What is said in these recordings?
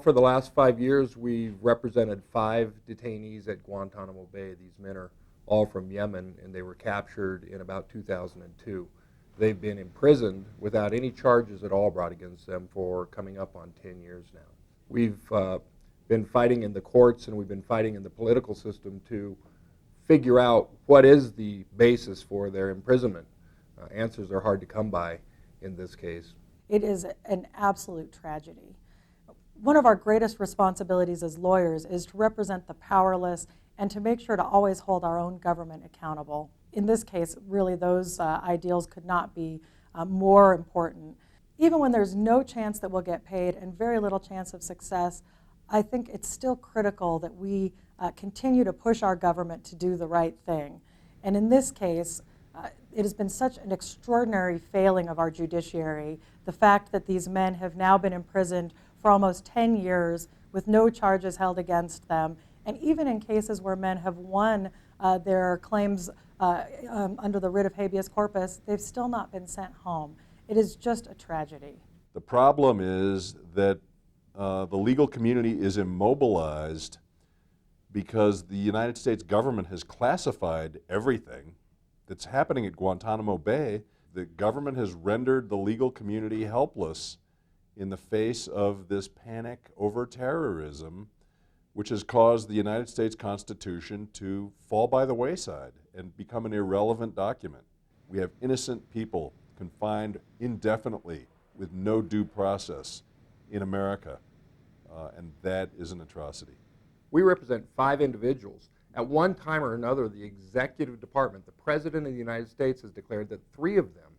for the last 5 years, we've represented 5 detainees at Guantanamo Bay. These men are all from Yemen, and they were captured in about 2002. They've been imprisoned without any charges at all brought against them for coming up on 10 years now. We've been fighting in the courts, and we've been fighting in the political system to figure out what is the basis for their imprisonment. Answers are hard to come by in this case. It is an absolute tragedy. One of our greatest responsibilities as lawyers is to represent the powerless and to make sure to always hold our own government accountable. In this case, really those ideals could not be more important. Even when there's no chance that we'll get paid and very little chance of success, I think it's still critical that we continue to push our government to do the right thing. And in this case, it has been such an extraordinary failing of our judiciary, the fact that these men have now been imprisoned for almost 10 years with no charges held against them. And even in cases where men have won their claims under the writ of habeas corpus, they've still not been sent home. It is just a tragedy. The problem is that the legal community is immobilized because the United States government has classified everything that's happening at Guantanamo Bay. The government has rendered the legal community helpless in the face of this panic over terrorism, which has caused the United States Constitution to fall by the wayside and become an irrelevant document. We have innocent people confined indefinitely with no due process in America, and that is an atrocity. We represent 5 individuals. At one time or another, the executive department, the President of the United States, has declared that 3 of them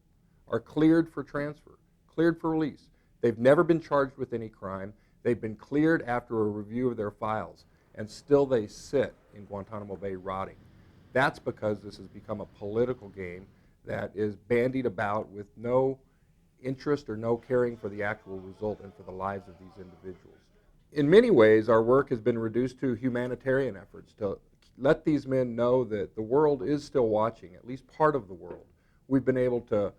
are cleared for transfer, cleared for release. They've never been charged with any crime. They've been cleared after a review of their files, and still they sit in Guantanamo Bay rotting. That's because this has become a political game that is bandied about with no interest or no caring for the actual result and for the lives of these individuals. In many ways, our work has been reduced to humanitarian efforts to let these men know that the world is still watching, at least part of the world. We've been able to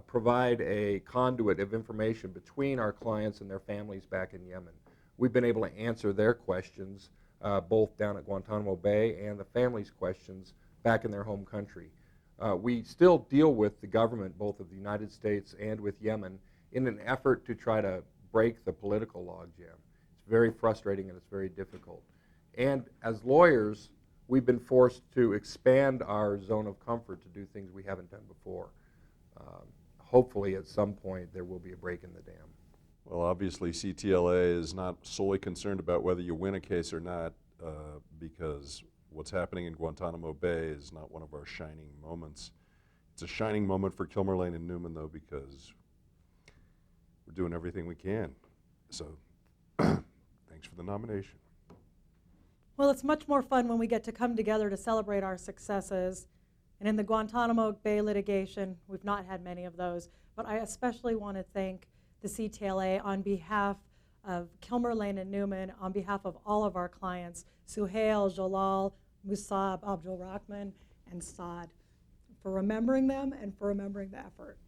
provide a conduit of information between our clients and their families back in Yemen. We've been able to answer their questions, both down at Guantanamo Bay and the families' questions back in their home country. We still deal with the government, both of the United States and with Yemen, in an effort to try to break the political logjam. It's very frustrating and it's very difficult. And as lawyers, we've been forced to expand our zone of comfort to do things we haven't done before. Hopefully at some point there will be a break in the dam. Well, obviously CTLA is not solely concerned about whether you win a case or not, because what's happening in Guantanamo Bay is not one of our shining moments. It's a shining moment for Killmer, Lane, and Newman, though, because we're doing everything we can. So thanks for the nomination. Well, it's much more fun when we get to come together to celebrate our successes. And in the Guantanamo Bay litigation, we've not had many of those, but I especially want to thank the CTLA on behalf of Killmer, Lane, and Newman, on behalf of all of our clients, Suhail, Jalal, Musab, Abdul Rahman, and Saad, for remembering them and for remembering the effort.